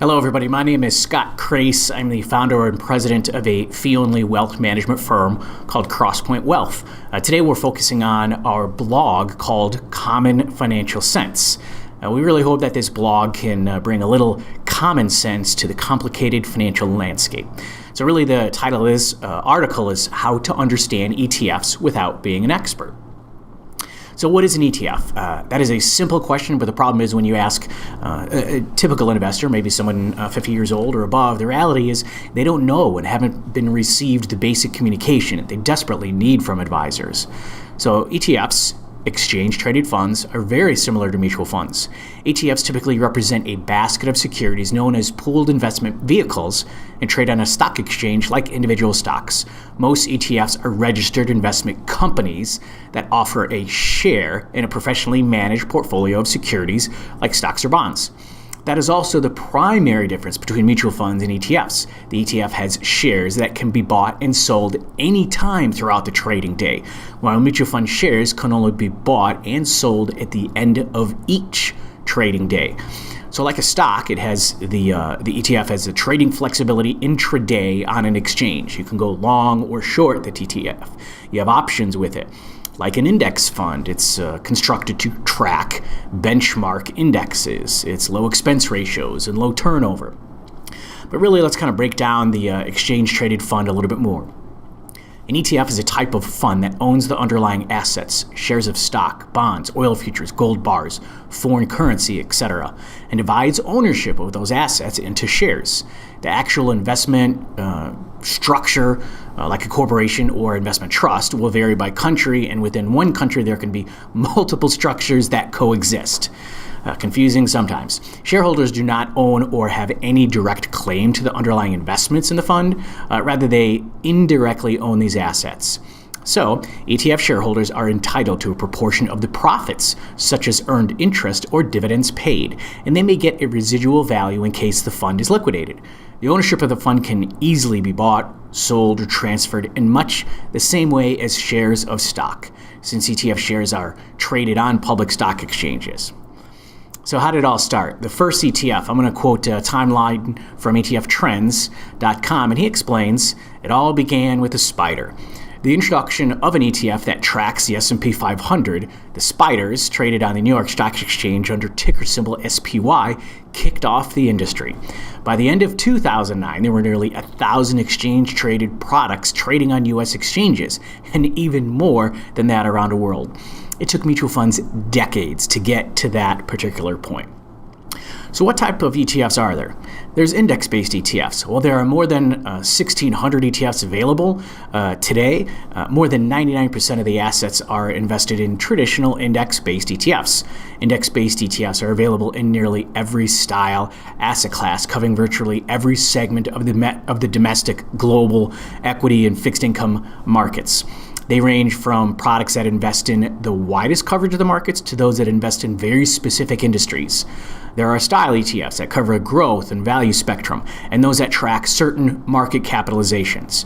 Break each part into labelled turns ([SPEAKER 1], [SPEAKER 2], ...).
[SPEAKER 1] Hello, everybody. My name is Scott Crace. I'm the founder and president of a fee-only wealth management firm called Crosspoint Wealth. Today, we're focusing on our blog called Common Financial Sense. We really hope that this blog can bring a little common sense to the complicated financial landscape. So really, the title of this article is How to Understand ETFs Without Being an Expert. So what is an ETF? That is a simple question, but the problem is when you ask a typical investor, maybe someone 50 years old or above, the reality is they don't know and haven't been received the basic communication that they desperately need from advisors. So ETFs, exchange-traded funds, are very similar to mutual funds. ETFs typically represent a basket of securities known as pooled investment vehicles and trade on a stock exchange like individual stocks. Most ETFs are registered investment companies that offer a share in a professionally managed portfolio of securities like stocks or bonds. That is also the primary difference between mutual funds and ETFs. The ETF has shares that can be bought and sold anytime throughout the trading day, while mutual fund shares can only be bought and sold at the end of each trading day. So like a stock, it has the ETF has the trading flexibility intraday on an exchange. You can go long or short the ETF. You have options with it. Like an index fund, it's constructed to track benchmark indexes, its low expense ratios, and low turnover. But really, let's kind of break down the exchange-traded fund a little bit more. An ETF is a type of fund that owns the underlying assets, shares of stock, bonds, oil futures, gold bars, foreign currency, etc., and divides ownership of those assets into shares. The actual investment structure, like a corporation or investment trust, will vary by country, and within one country there can be multiple structures that coexist. Confusing sometimes. Shareholders do not own or have any direct claim to the underlying investments in the fund. Rather, they indirectly own these assets. So, ETF shareholders are entitled to a proportion of the profits, such as earned interest or dividends paid, and they may get a residual value in case the fund is liquidated. The ownership of the fund can easily be bought, sold, or transferred in much the same way as shares of stock, since ETF shares are traded on public stock exchanges. So how did it all start? The first ETF, I'm going to quote a timeline from ETFtrends.com, and he explains, it all began with a SPDR. The introduction of an ETF that tracks the S&P 500, the SPDRs, traded on the New York Stock Exchange under ticker symbol SPY, kicked off the industry. By the end of 2009, there were nearly 1,000 exchange-traded products trading on U.S. exchanges, and even more than that around the world. It took mutual funds decades to get to that particular point. So what type of ETFs are there? There's index-based ETFs. Well, there are more than 1,600 ETFs available today. More than 99% of the assets are invested in traditional index-based ETFs. Index-based ETFs are available in nearly every style, asset class, covering virtually every segment of the domestic, global, equity, and fixed income markets. They range from products that invest in the widest coverage of the markets to those that invest in very specific industries. There are style ETFs that cover a growth and value spectrum, and those that track certain market capitalizations.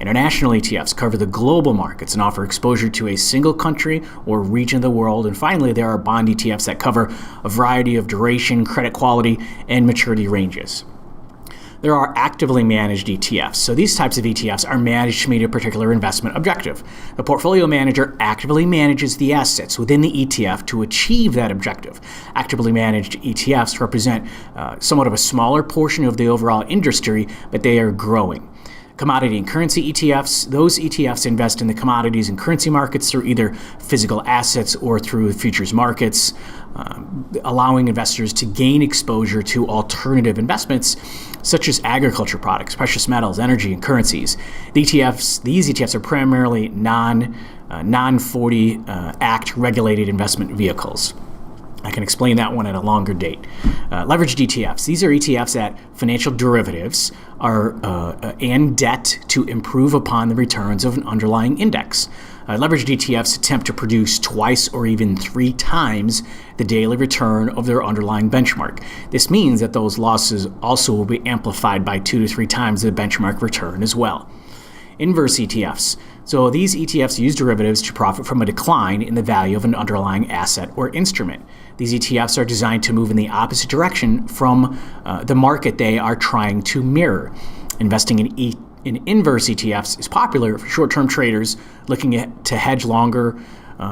[SPEAKER 1] International ETFs cover the global markets and offer exposure to a single country or region of the world. And finally, there are bond ETFs that cover a variety of duration, credit quality, and maturity ranges. There are actively managed ETFs. So these types of ETFs are managed to meet a particular investment objective. The portfolio manager actively manages the assets within the ETF to achieve that objective. Actively managed ETFs represent somewhat of a smaller portion of the overall industry, but they are growing. Commodity and currency ETFs, those ETFs invest in the commodities and currency markets through either physical assets or through futures markets, allowing investors to gain exposure to alternative investments such as agriculture products, precious metals, energy, and currencies. These ETFs are primarily non-40 Act regulated investment vehicles. I can explain that one at a longer date. Leveraged ETFs. These are ETFs that financial derivatives are and debt to improve upon the returns of an underlying index. Leveraged ETFs attempt to produce twice or even 3 times the daily return of their underlying benchmark. This means that those losses also will be amplified by 2 to 3 times the benchmark return as well. Inverse ETFs. So these ETFs use derivatives to profit from a decline in the value of an underlying asset or instrument. These ETFs are designed to move in the opposite direction from the market they are trying to mirror. Investing in inverse ETFs is popular for short-term traders looking to hedge longer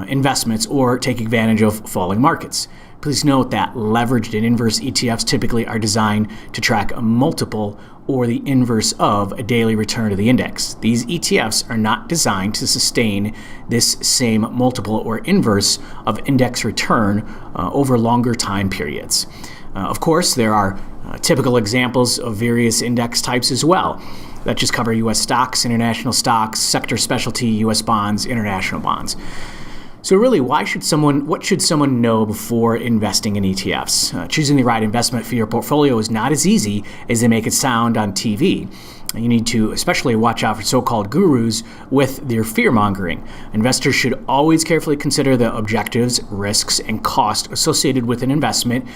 [SPEAKER 1] investments or take advantage of falling markets. Please note that leveraged and inverse ETFs typically are designed to track a multiple or the inverse of a daily return to the index. These ETFs are not designed to sustain this same multiple or inverse of index return over longer time periods. Of course, there are typical examples of various index types as well that just cover U.S. stocks, international stocks, sector specialty, U.S. bonds, international bonds. So really, what should someone know before investing in ETFs? Choosing the right investment for your portfolio is not as easy as they make it sound on TV. You need to especially watch out for so-called gurus with their fear-mongering. Investors should always carefully consider the objectives, risks, and cost associated with an investment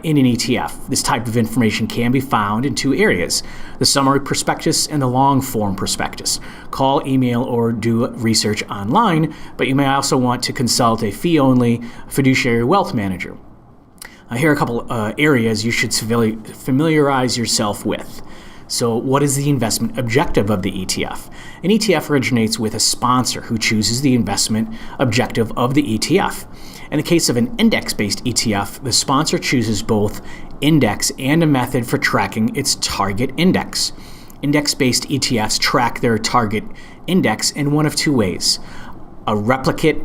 [SPEAKER 1] in an ETF. This type of information can be found in two areas: the summary prospectus and the long-form prospectus. Call, email, or do research online, but you may also want to consult a fee-only fiduciary wealth manager. Here are a couple areas you should familiarize yourself with. So what is the investment objective of the ETF? An ETF originates with a sponsor who chooses the investment objective of the ETF. In the case of an index-based ETF, the sponsor chooses both index and a method for tracking its target index. Index-based ETFs track their target index in one of two ways. A replicate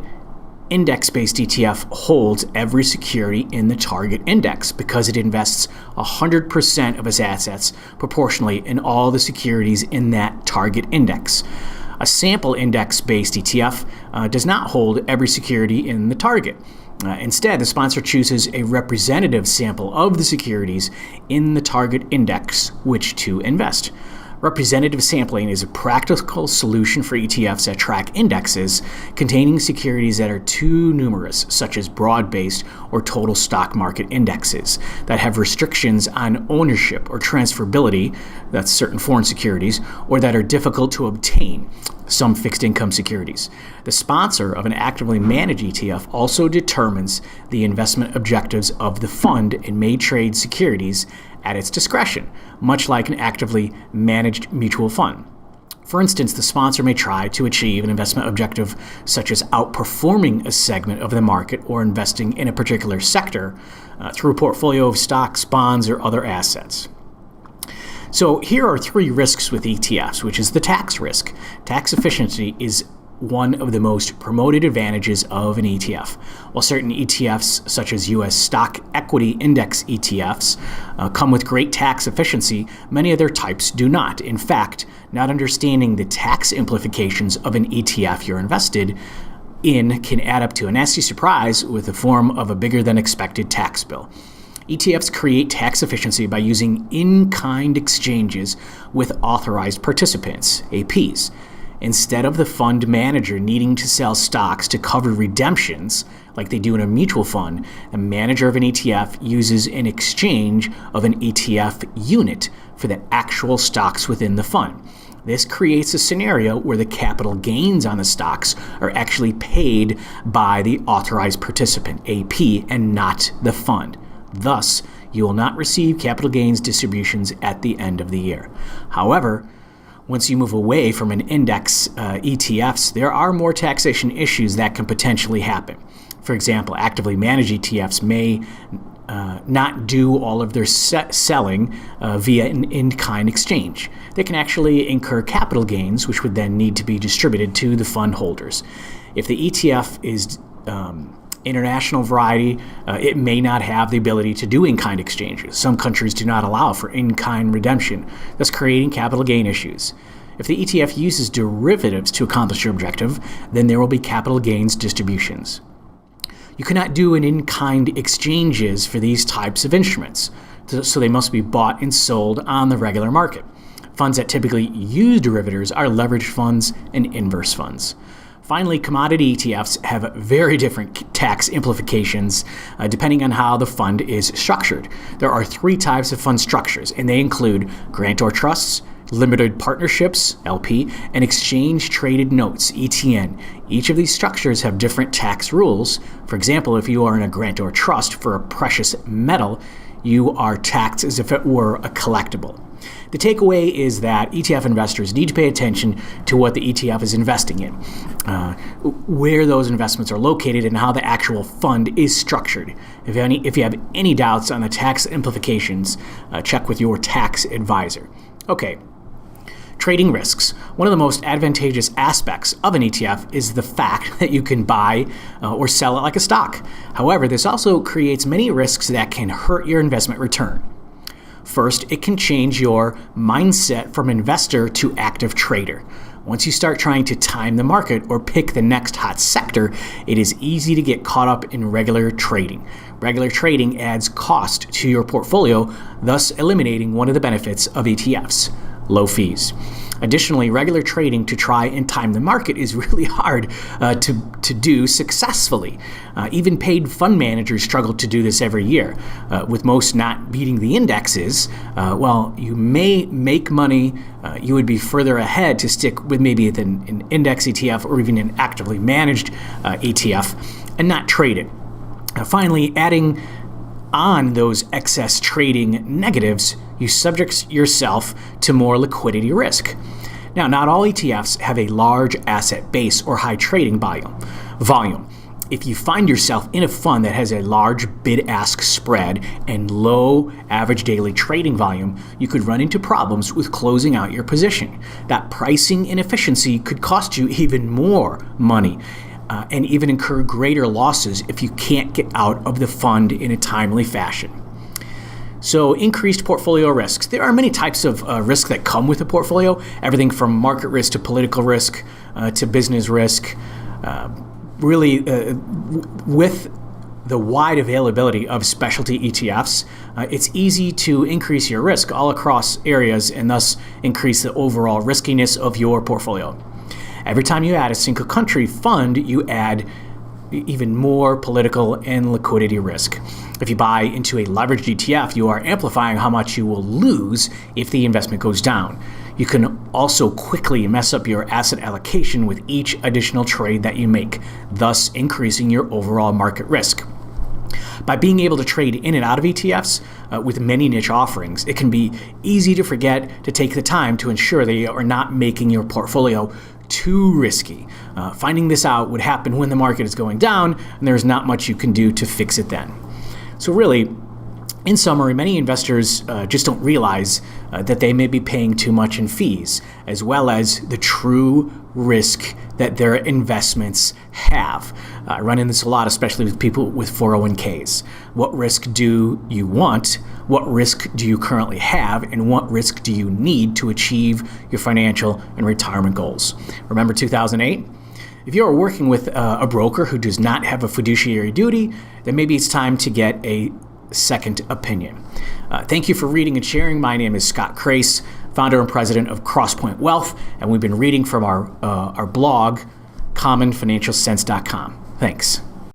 [SPEAKER 1] index-based ETF holds every security in the target index because it invests 100% of its assets proportionally in all the securities in that target index. A sample index-based ETF does not hold every security in the target. Instead, the sponsor chooses a representative sample of the securities in the target index which to invest. Representative sampling is a practical solution for ETFs that track indexes containing securities that are too numerous, such as broad-based or total stock market indexes, that have restrictions on ownership or transferability, that's certain foreign securities, or that are difficult to obtain, some fixed income securities. The sponsor of an actively managed ETF also determines the investment objectives of the fund and may trade securities at its discretion, much like an actively managed mutual fund. For instance, the sponsor may try to achieve an investment objective such as outperforming a segment of the market or investing in a particular sector through a portfolio of stocks, bonds, or other assets. So here are three risks with ETFs, which is the tax risk. Tax efficiency is one of the most promoted advantages of an ETF. While certain ETFs, such as U.S. stock equity index ETFs, come with great tax efficiency, many other types do not. In fact, not understanding the tax implications of an ETF you're invested in can add up to a nasty surprise with the form of a bigger than expected tax bill. ETFs create tax efficiency by using in-kind exchanges with authorized participants, APs. Instead of the fund manager needing to sell stocks to cover redemptions, like they do in a mutual fund, the manager of an ETF uses an exchange of an ETF unit for the actual stocks within the fund. This creates a scenario where the capital gains on the stocks are actually paid by the authorized participant, AP, and not the fund. Thus, you will not receive capital gains distributions at the end of the year. However, once you move away from an index ETFs, there are more taxation issues that can potentially happen. For example, actively managed ETFs may not do all of their selling via an in-kind exchange. They can actually incur capital gains, which would then need to be distributed to the fund holders. If the ETF is international variety, it may not have the ability to do in-kind exchanges. Some countries do not allow for in-kind redemption, thus creating capital gain issues. If the ETF uses derivatives to accomplish your objective, then there will be capital gains distributions. You cannot do an in-kind exchanges for these types of instruments, so they must be bought and sold on the regular market. Funds that typically use derivatives are leveraged funds and inverse funds. Finally, commodity ETFs have very different tax implications depending on how the fund is structured. There are three types of fund structures, and they include grantor trusts, limited partnerships, LP, and exchange-traded notes, ETN. Each of these structures have different tax rules. For example, if you are in a grantor trust for a precious metal, you are taxed as if it were a collectible. The takeaway is that ETF investors need to pay attention to what the ETF is investing in, where those investments are located, and how the actual fund is structured. If you have any doubts on the tax implications, check with your tax advisor. Okay. Trading risks. One of the most advantageous aspects of an ETF is the fact that you can buy or sell it like a stock. However, this also creates many risks that can hurt your investment return. First, it can change your mindset from investor to active trader. Once you start trying to time the market or pick the next hot sector, it is easy to get caught up in regular trading. Regular trading adds cost to your portfolio, thus eliminating one of the benefits of ETFs: low fees. Additionally, regular trading to try and time the market is really hard to do successfully. Even paid fund managers struggle to do this every year. With most not beating the indexes, while you may make money, you would be further ahead to stick with maybe an index ETF or even an actively managed ETF and not trade it. Finally, adding on those excess trading negatives, you subject yourself to more liquidity risk. Now, not all ETFs have a large asset base or high trading volume. If you find yourself in a fund that has a large bid-ask spread and low average daily trading volume, you could run into problems with closing out your position. That pricing inefficiency could cost you even more money, and even incur greater losses if you can't get out of the fund in a timely fashion. So, increased portfolio risks. There are many types of risk that come with a portfolio, everything from market risk to political risk to business risk. With the wide availability of specialty ETFs, it's easy to increase your risk all across areas and thus increase the overall riskiness of your portfolio. Every time you add a single country fund, you add even more political and liquidity risk. If you buy into a leveraged ETF, you are amplifying how much you will lose if the investment goes down. You can also quickly mess up your asset allocation with each additional trade that you make, thus increasing your overall market risk. By being able to trade in and out of ETFs with many niche offerings, it can be easy to forget to take the time to ensure that you are not making your portfolio too risky. Finding this out would happen when the market is going down, and there's not much you can do to fix it then. So really, in summary, many investors just don't realize that they may be paying too much in fees, as well as the true risk that their investments have. I run into this a lot, especially with people with 401ks. What risk do you want? What risk do you currently have? And what risk do you need to achieve your financial and retirement goals? Remember 2008? If you are working with a broker who does not have a fiduciary duty, then maybe it's time to get a second opinion. Thank you for reading and sharing. My name is Scott Crace, founder and president of CrossPoint Wealth, and we've been reading from our blog, commonfinancialsense.com. Thanks.